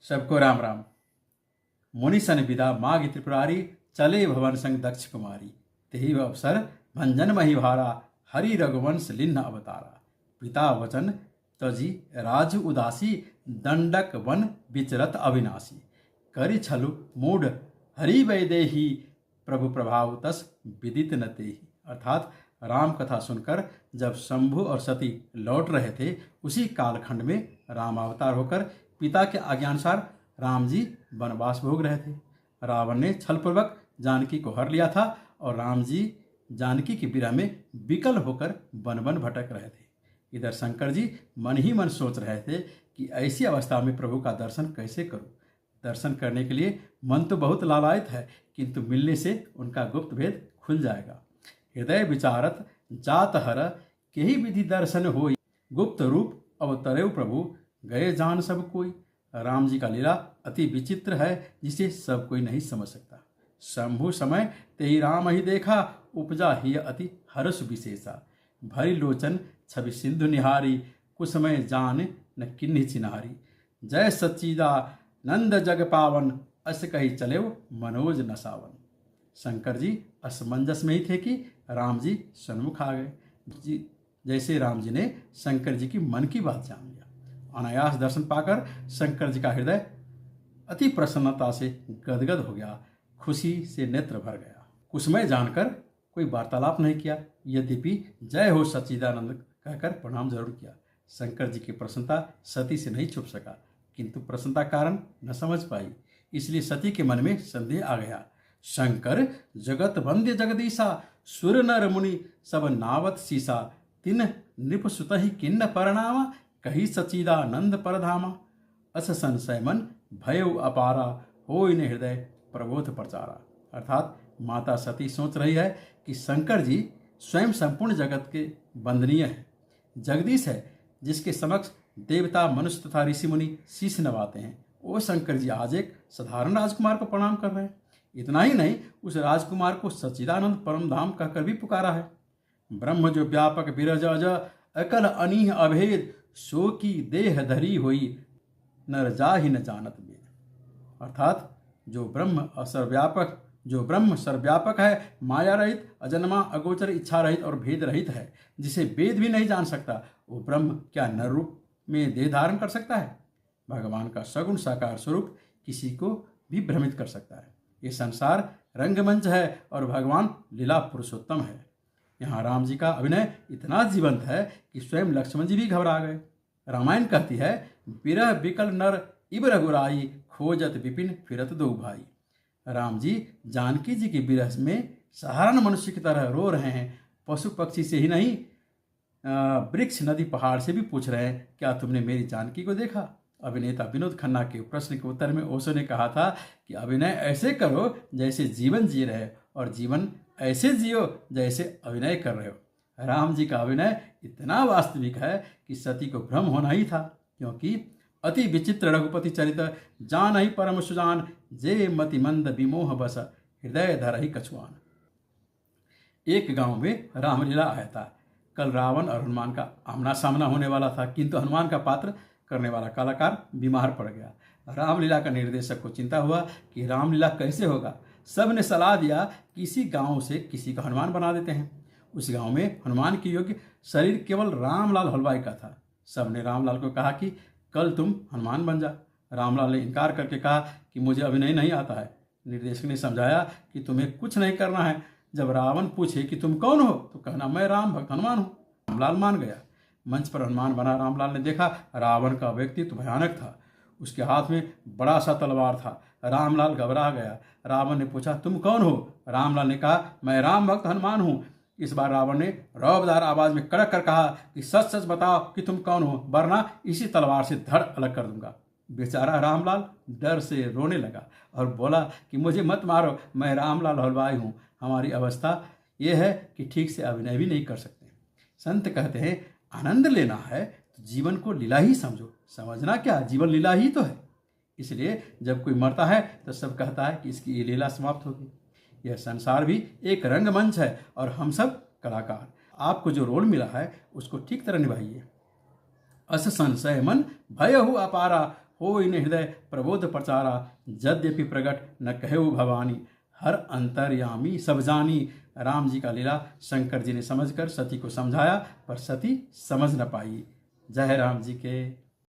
सबको राम राम। मुनि सन विदा माघ त्रिपुरारी, चले भवन संग दक्ष कुमारी। तेहि अवसर भंजन मही भारा, हरि रघुवंश लिन्न अवतारा। पिता वचन तजी राजु उदासी, दंडक वन विचरत अविनाशी। करि छलु मूढ़ हरि वैदेही, प्रभु प्रभाव तस विदित न तेहि। अर्थात राम कथा सुनकर जब शंभु और सती लौट रहे थे, उसी कालखंड में रामावतार होकर पिता के आज्ञानुसार राम जी वनवास भोग रहे थे। रावण ने छलपूर्वक जानकी को हर लिया था और राम जी जानकी के विरह में विकल होकर वन वन भटक रहे थे। इधर शंकर जी मन ही मन सोच रहे थे कि ऐसी अवस्था में प्रभु का दर्शन कैसे करूं। दर्शन करने के लिए मन तो बहुत लालायित है, किंतु मिलने से उनका गुप्त भेद खुल जाएगा। हृदय विचारत जात हर, केही विधि दर्शन होई। गुप्त रूप अवतरेव प्रभु, गए जान सब कोई। राम जी का लीला अति विचित्र है, जिसे सब कोई नहीं समझ सकता। शंभु समय तेहि राम ही देखा, उपजा ही अति हर्ष विशेषा। भरी लोचन छवि सिंधु निहारी, कुसमय जान न किन्ही चिन्हारी। जय सच्चिदानंद जग पावन, अस कही चले मनोज न सावन। शंकर जी असमंजस में ही थे कि राम जी सन्मुख आ गए। जैसे राम जी ने शंकर जी की मन की बात जान लिया। अनायास दर्शन पाकर शंकर जी का हृदय अति प्रसन्नता से गदगद हो गया, खुशी से नेत्र भर गया। कुसमय जानकर कोई वार्तालाप नहीं किया, यद्यपि जय हो सच्चिदानंद कहकर प्रणाम जरूर किया। शंकर जी की प्रसन्नता सती से नहीं छुप सका, किंतु प्रसन्नता कारण न समझ पाई, इसलिए सती के मन में संदेह आ गया। शंकर जगत वंद्य जगदीशा, सुर नर मुनि सब नावत सीसा। तिन नृप सुत ही किन्न परनामा, कही सच्चिदानंद परधामा। अस संशय मन भयउ अपारा, होय न हृदय प्रबोध प्रचारा। अर्थात माता सती सोच रही है कि शंकर जी स्वयं संपूर्ण जगत के वंदनीय है, जगदीश है, जिसके समक्ष देवता मनुष्य तथा ऋषि मुनि शीश नवाते हैं। वो शंकर जी आज एक साधारण राजकुमार को प्रणाम कर रहे हैं। इतना ही नहीं, उस राजकुमार को सच्चिदानंद परम धाम कहकर भी पुकारा है। ब्रह्म जो व्यापक बिरज अज, अकल अनीह अभेद। सो की देह धरी हुई, नर जाहि न जानत वेद। अर्थात जो ब्रह्म सर्वव्यापक है, माया रहित, अजन्मा, अगोचर, इच्छा रहित और भेद रहित है, जिसे वेद भी नहीं जान सकता, वो ब्रह्म क्या नर रूप में देह धारण कर सकता है? भगवान का सगुण साकार स्वरूप किसी को भी भ्रमित कर सकता है। ये संसार रंगमंच है और भगवान लीला पुरुषोत्तम है। यहाँ राम जी का अभिनय इतना जीवंत है कि स्वयं लक्ष्मण जी भी घबरा गए। रामायण कहती है, बिरह बिकल नर इब रघुराई, खोजत विपिन फिरत दो भाई। राम जी जानकी जी के विरह में साधारण मनुष्य की तरह रो रहे हैं। पशु पक्षी से ही नहीं, वृक्ष नदी पहाड़ से भी पूछ रहे हैं, क्या तुमने मेरी जानकी को देखा? अभिनेता विनोद खन्ना के प्रश्न के उत्तर में ओशो ने कहा था कि अभिनय ऐसे करो जैसे जीवन जी रहे, और जीवन ऐसे जियो जैसे अभिनय कर रहे हो। राम जी का अभिनय इतना वास्तविक है कि सती को भ्रम होना ही था, क्योंकि अति विचित्र रघुपति चरित, जान ही परम सुजान। जे मति मंद विमोह बस, हृदय धर ही कछुआन। एक गांव में रामलीला आया था। कल रावण और हनुमान का आमना सामना होने वाला था, किंतु हनुमान का पात्र करने वाला कलाकार बीमार पड़ गया। रामलीला का निर्देशक को चिंता हुआ कि रामलीला कैसे होगा। सब ने सलाह दिया कि इसी गांव से किसी को हनुमान बना देते हैं। उस गांव में हनुमान के योग्य शरीर केवल रामलाल हलवाई का था। सब ने रामलाल को कहा कि कल तुम हनुमान बन जा। रामलाल ने इनकार करके कहा कि मुझे अभिनय नहीं आता है। निर्देशक ने समझाया कि तुम्हें कुछ नहीं करना है। जब रावण पूछे कि तुम कौन हो, तो कहना मैं राम भक्त हनुमान हूँ। रामलाल मान गया। मंच पर हनुमान बना रामलाल ने देखा, रावण का व्यक्तित्व भयानक था। उसके हाथ में बड़ा सा तलवार था। रामलाल घबरा गया। रावण ने पूछा, तुम कौन हो? रामलाल ने कहा, मैं राम भक्त हनुमान हूँ। इस बार रावण ने रौबदार आवाज में कड़क कर कहा कि सच सच बताओ कि तुम कौन हो, वरना इसी तलवार से धड़ अलग कर दूंगा। बेचारा रामलाल डर से रोने लगा और बोला कि मुझे मत मारो, मैं रामलाल हलवाई हूँ। हमारी अवस्था यह है कि ठीक से अभिनय भी नहीं कर सकते। संत कहते हैं, आनंद लेना है तो जीवन को लीला ही समझो। समझना क्या, जीवन लीला ही तो है। इसलिए जब कोई मरता है तो सब कहता है कि इसकी ये लीला समाप्त होगी। यह संसार भी एक रंगमंच है और हम सब कलाकार। आपको जो रोल मिला है उसको ठीक तरह निभाइए। अस संशय मन भयहु अपारा, हो इन हृदय प्रबोध प्रचारा, यद्यपि प्रगट न कहो भवानी। हर अंतर्यामी सब जानी। राम जी का लीला शंकर जी ने समझकर सती को समझाया, पर सती समझ न पाई। जय राम जी के।